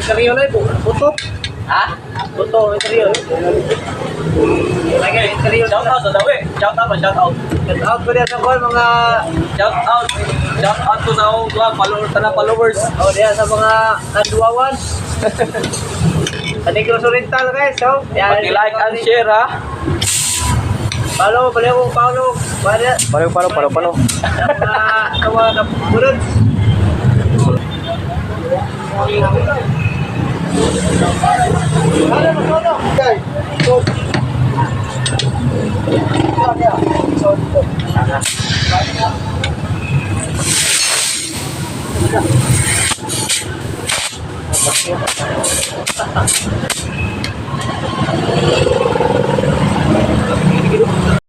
Seryo na po. Puto. Ha? Puto, seryo. Okay, shout out sa dawi. Shout out. Shout out ko diyan sa call mga Shout out. Shout out to sa mga followers, sa followers. diyan sa mga kanduawan. Sa Negros Oriental guys, so. Pag-like and share ha. Follow, follow. Palo. Sa mga kapunod.